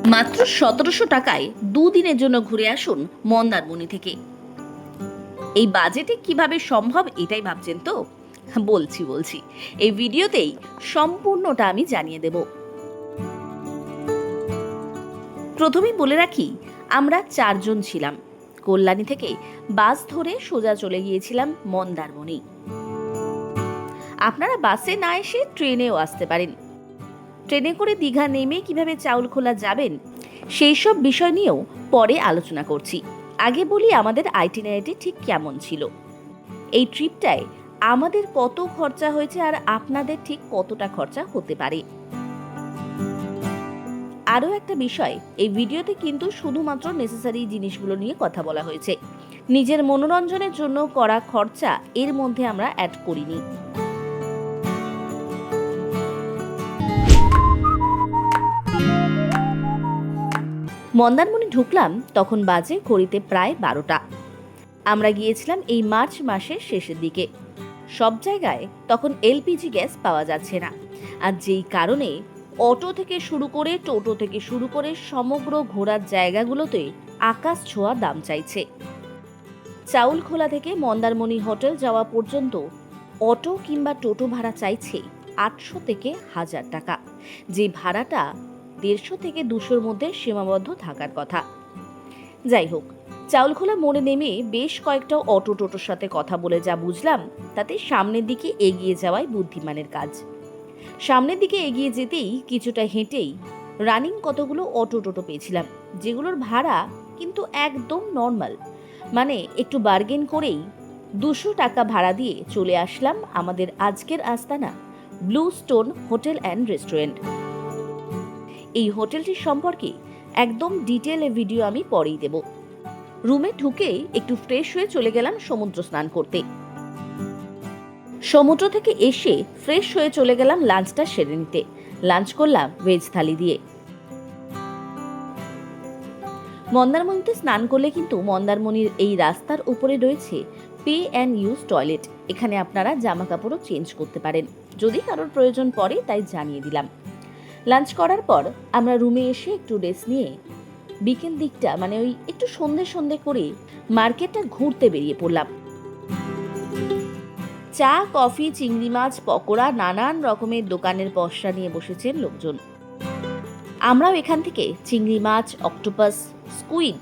মাত্র ১৭০০ টাকায় দুদিনের জন্য ঘুরে আসুন মন্দারমণি থেকে। এই বাজেটে কিভাবে সম্ভব এটাই ভাবছেন তো? বলছি এই ভিডিওতেই সম্পূর্ণটা আমি জানিয়ে দেব। প্রথমেই বলে রাখি, আমরা ৪ জন ছিলাম। কল্যাণী থেকে বাস ধরে সোজা চলে গিয়েছিলাম মন্দারমণি। আপনারা বাসে না এসে ট্রেনেও আসতে পারেন। ট্রেনে করে দীঘা নেমে কিভাবে চাউলখোলা যাবেন সেই সব বিষয় নিয়েও পরে আলোচনা করছি। আগে বলি আমাদের আইটিনারিটি ঠিক কেমন ছিল। এই ট্রিপটায় আমাদের কত খরচা হয়েছে আর আপনাদের ঠিক কতটা খরচা হতে পারে। আরও একটা বিষয়, এই ভিডিওতে কিন্তু শুধুমাত্র নেসেসারি জিনিসগুলো নিয়ে কথা বলা হয়েছে। নিজের মনোরঞ্জনের জন্য করা খরচা এর মধ্যে আমরা অ্যাড করিনি। মন্দারমণি ঢুকলাম তখন বাজে ঘড়িতে প্রায় ১২টা। আমরা গিয়েছিলাম এই মার্চ মাসের শেষের দিকে। সব জায়গায় তখন এলপিজি গ্যাস পাওয়া যাচ্ছে না, আর যেই কারণে অটো থেকে শুরু করে টোটো থেকে শুরু করে সমগ্র ঘোরার জায়গাগুলোতে আকাশ ছোঁয়া দাম চাইছে। চাউলখোলা থেকে মন্দারমণি হোটেল যাওয়া পর্যন্ত অটো কিংবা টোটো ভাড়া চাইছে ৮০০ থেকে ১০০০ টাকা, যে ভাড়াটা ১৫০ থেকে ২০০-র মধ্যে সীমাবদ্ধ থাকার কথা। যাই হোক, চাউলখোলা মোড়ে নেমে বেশ কয়েকটা অটো টোটোর সাথে কথা বলে যা বুঝলাম, তাতে সামনের দিকে এগিয়ে যাওয়াই বুদ্ধিমানের কাজ। সামনের দিকে এগিয়ে যেতেই কিছুটা হেঁটেই রানিং কতগুলো অটো টোটো পেয়েছিলাম, যেগুলোর ভাড়া কিন্তু একদম নর্মাল। মানে একটু বার্গেন করেই ২০০ টাকা ভাড়া দিয়ে চলে আসলাম আমাদের আজকের আস্তানা blue stone hotel and restaurant. এই হোটেলটির সম্পর্কে একদম ডিটেলে ভিডিও আমি পরেই দেব। রুমে ঢুকেই একটু ফ্রেশ হয়ে চলে গেলাম সমুদ্র স্নান করতে। সমুদ্র থেকে এসে ফ্রেশ হয়ে চলে গেলাম লাঞ্চটা সেরে নিতে। লাঞ্চ করলাম ভেজ থালি দিয়ে। মন্দারমণিতে স্নান করলে কিন্তু মন্দারমণির এই রাস্তার উপরে রয়েছে পে অ্যান্ড ইউজ টয়লেট। এখানে আপনারা জামা কাপড়ও চেঞ্জ করতে পারেন, যদি কারোর প্রয়োজন পড়ে, তাই জানিয়ে দিলাম। লাঞ্চ করার পর আমরা রুমে এসে একটু রেস্ট নিয়ে বিকেল দিকটা মানে ওই একটু সন্ধে করে মার্কেটটা ঘুরতে বেরিয়ে পড়লাম। চা, কফি, চিংড়ি মাছ, পকোড়া, নানান রকমের দোকানের পসরা নিয়ে বসেছেন লোকজন। আমরাও এখান থেকে চিংড়ি মাছ, অক্টোপাস, স্কুইড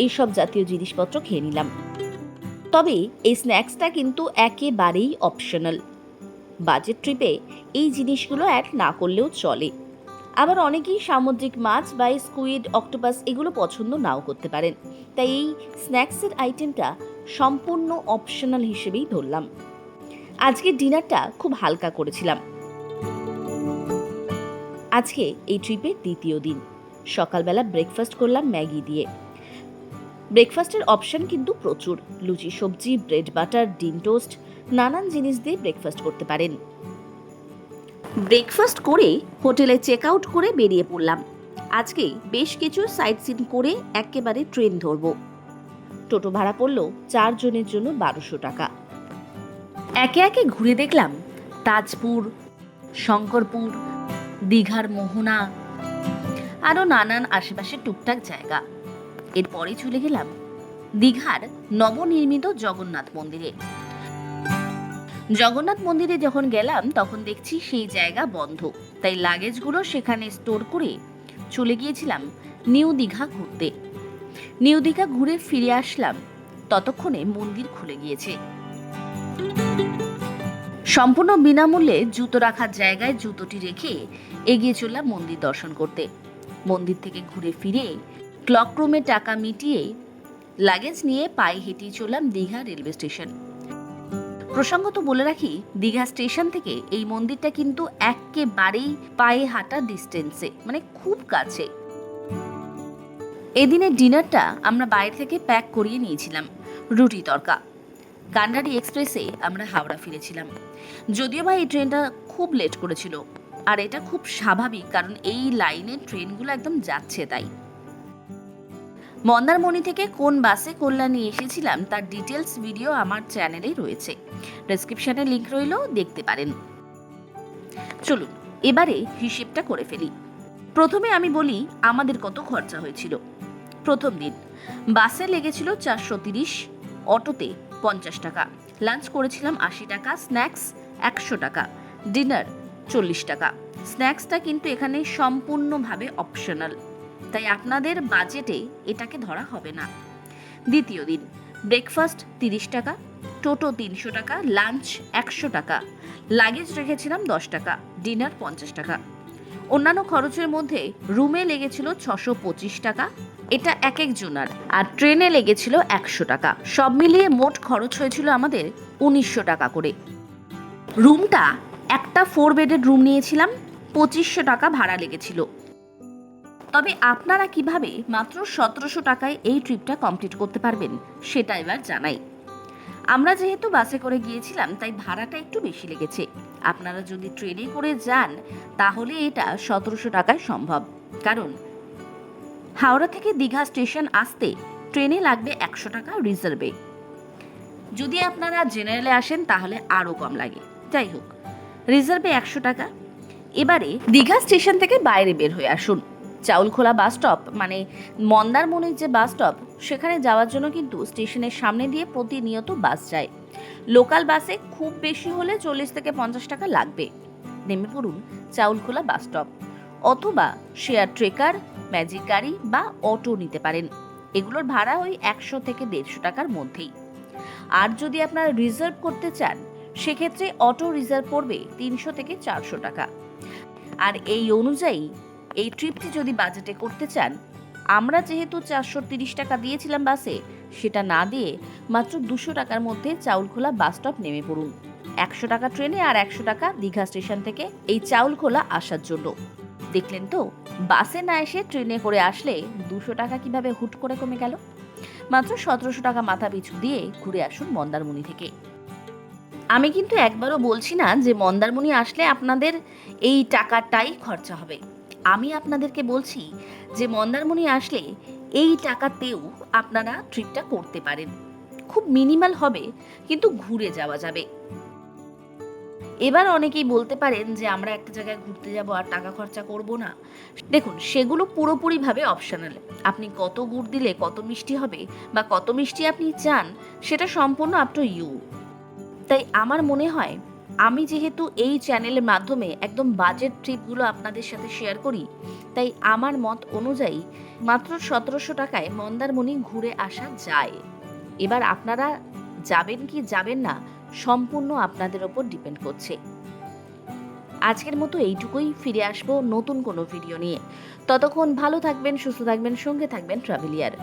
এইসব জাতীয় জিনিসপত্র খেয়ে নিলাম। তবে এই স্ন্যাক্সটা কিন্তু একেবারেই অপশনাল। বাজেট ট্রিপে এই জিনিসগুলো অ্যাড না করলেও চলে। আবার অনেকেই সামুদ্রিক মাছ বা স্কুইড, অক্টোপাস এগুলো পছন্দ নাও করতে পারেন, তাই এই স্ন্যাক্সের আইটেমটা সম্পূর্ণ অপশনাল হিসেবেই ধরলাম। আজকে ডিনারটা খুব হালকা করেছিলাম। আজকে এই ট্রিপের দ্বিতীয় দিন। সকালবেলা ব্রেকফাস্ট করলাম ম্যাগি দিয়ে। ব্রেকফাস্টের অপশন কিন্তু প্রচুর। লুচি, সবজি, ব্রেড, বাটার, ডিম টোস্ট, নানান জিনিস দিয়ে ব্রেকফাস্ট করতে পারেন। ব্রেকফাস্ট করে হোটেলে চেক আউট করে বেরিয়ে পড়লাম। আজকে বেশ কিছু সাইট সিন করে একেবারে ট্রেন ধরবো। টোটো ভাড়া পড়লো ৪ জনের জন্য ১২০০ টাকা। একে একে ঘুরে দেখলাম তাজপুর, শঙ্করপুর, দীঘার মোহনা, আরও নানান আশেপাশের টুকটাক জায়গা। এরপরে চলে গেলাম দীঘার নবনির্মিত জগন্নাথ মন্দিরে। জগন্নাথ মন্দিরে যখন গেলাম তখন দেখছি সেই জায়গা বন্ধ, তাই লাগেজগুলো সেখানে স্টোর করে চলে গিয়েছিলাম নিউ দীঘা ঘুরতে। নিউ দীঘা ঘুরে ফিরে আসলাম, ততক্ষণে মন্দির খুলে গিয়েছে। সম্পূর্ণ বিনামূল্যে জুতো রাখার জায়গায় জুতোটি রেখে এগিয়ে চললাম মন্দির দর্শন করতে। মন্দির থেকে ঘুরে ফিরে ক্লক রুমে টাকা মিটিয়ে লাগেজ নিয়ে পায়ে হেঁটে চললাম দীঘা রেলওয়ে স্টেশন। প্রসঙ্গত বলে রাখি, দীঘা স্টেশন থেকে এই মন্দিরটা কিন্তু একেবারেই পায়ে হাঁটা ডিস্টেন্সে, মানে খুব কাছে। এদিনের ডিনারটা আমরা বাইরে থেকে প্যাক করিয়ে নিয়েছিলাম। রুটি তড়কা। কান্ডারি এক্সপ্রেসে আমরা হাওড়া ফিরেছিলাম। যদিও বা এই ট্রেনটা খুব লেট করেছিল, আর এটা খুব স্বাভাবিক, কারণ এই লাইনের ট্রেনগুলো একদম যাচ্ছে তাই। মন্দারমণি থেকে কোন বাসে কল্যাণী এসেছিলাম তার ডিটেলস ভিডিও আমার চ্যানেলে রয়েছে, ডেসক্রিপশনে লিংক রইল, দেখতে পারেন। চলুন এবারে হিসেবটা করে ফেলি। প্রথমে আমি বলি আমাদের কত খরচা হয়েছিল। প্রথম দিন বাসে লেগেছিল 430, অটোতে 50 টাকা, লাঞ্চ করেছিলাম 80 টাকা, স্ন্যাক্স 100 টাকা, ডিনার 40 টাকা। স্ন্যাক্সটা কিন্তু এখানে সম্পূর্ণভাবে অপশনাল, তাই আপনাদের বাজেটে এটাকে ধরা হবে না। দ্বিতীয় দিন ব্রেকফাস্ট 30 টাকা, টোটো 300 টাকা, লাঞ্চ 100 টাকা, লাগেজ রেখেছিলাম 10 টাকা, ডিনার 50 টাকা। অন্যান্য খরচের মধ্যে রুমে লেগেছিল 625 টাকা, এটা এক একজনার, আর ট্রেনে লেগেছিল 100 টাকা। সব মিলিয়ে মোট খরচ হয়েছিল আমাদের 1900 টাকা করে। রুমটা একটা 4 বেডের রুম নিয়েছিলাম, 2500 টাকা ভাড়া লেগেছিল। তবে আপনারা কিভাবে মাত্র 1700 টাকায় এই ট্রিপটা কমপ্লিট করতে পারবেন সেটা এবার জানাই। আমরা যেহেতু বাসে করে গিয়েছিলাম তাই ভাড়াটা একটু বেশি লেগেছে। আপনারা যদি ট্রেনে করে যান তাহলে এটা 1700 টাকায় সম্ভব, কারণ হাওড়া থেকে দীঘা স্টেশন আসতে ট্রেনে লাগবে 100 টাকা রিজার্ভে। যদি আপনারা জেনারেলে আসেন তাহলে আরও কম লাগে। যাই হোক, রিজার্ভে 100 টাকা। এবারে দীঘা স্টেশন থেকে বাইরে বের হয়ে আসুন। চাউলখোলা বাস স্টপ মানে মন্দারমণির যে বাস স্টপ, সেখানে যাওয়ার জন্য কিন্তু স্টেশনের সামনে দিয়ে প্রতিনিয়ত বাস যায়। লোকাল বাসে খুব বেশি হলে 40 থেকে 50 টাকা লাগবে। নেমে পড়ুন চাউলখোলা বাস স্টপ, অথবা শেয়ার ট্রেকার, ম্যাজিক গাড়ি বা অটো নিতে পারেন। এগুলোর ভাড়া ওই 100 থেকে 150 টাকার মধ্যেই। আর যদি আপনারা রিজার্ভ করতে চান সেক্ষেত্রে অটো রিজার্ভ পড়বে 300 থেকে 400 টাকা। আর এই অনুযায়ী এই ট্রিপটি যদি বাজেটে করতে চান, আমরা যেহেতু 430 টাকা দিয়েছিলাম বাসে, সেটা না দিয়ে মাত্র 200 টাকার মধ্যে চাউলখোলা বাস স্টপ নেমে পড়ুন। 100 টাকা ট্রেনে আর 100 টাকা দীঘা স্টেশন থেকে এই চাউলখোলা আসার জন্য। দেখলেন তো, বাসে না এসে ট্রেনে করে আসলে 200 টাকা কিভাবে হুট করে কমে গেল। মাত্র 1700 টাকা মাথা পিছু দিয়ে ঘুরে আসুন মন্দারমণি থেকে। আমি কিন্তু একবারও বলছি না যে মন্দারমণি আসলে আপনাদের এই টাকাটাই খরচা হবে। আমি আপনাদেরকে বলছি যে মন্দারমণি আসলে এই টাকাতেও আপনারা ট্রিপটা করতে পারেন। খুব মিনিমাল হবে, কিন্তু ঘুরে যাওয়া যাবে। এবার অনেকেই বলতে পারেন যে আমরা একটা জায়গায় ঘুরতে যাব আর টাকা খরচা করব না। দেখুন, সেগুলো পুরোপুরিভাবে অপশনাল। আপনি কত গুড় দিলে কত মিষ্টি হবে বা কত মিষ্টি আপনি চান, সেটা সম্পূর্ণ আপ টু ইউ। তাই আমার মনে হয়, আমি যেহেতু এই চ্যানেলের মাধ্যমে একদম বাজেট ট্রিপগুলো আপনাদের সাথে শেয়ার করি, তাই আমার মত অনুযায়ী মাত্র 1700 টাকায় মন্দারমণি ঘুরে আসা যায়। এবার আপনারা যাবেন কি যাবেন না সম্পূর্ণ আপনাদের ওপর ডিপেন্ড করছে। আজকের মতো এইটুকুই, ফিরে আসবো নতুন কোনো ভিডিও নিয়ে। ততক্ষণ ভালো থাকবেন, সুস্থ থাকবেন, সঙ্গে থাকবেন ট্রাভেলিয়ার।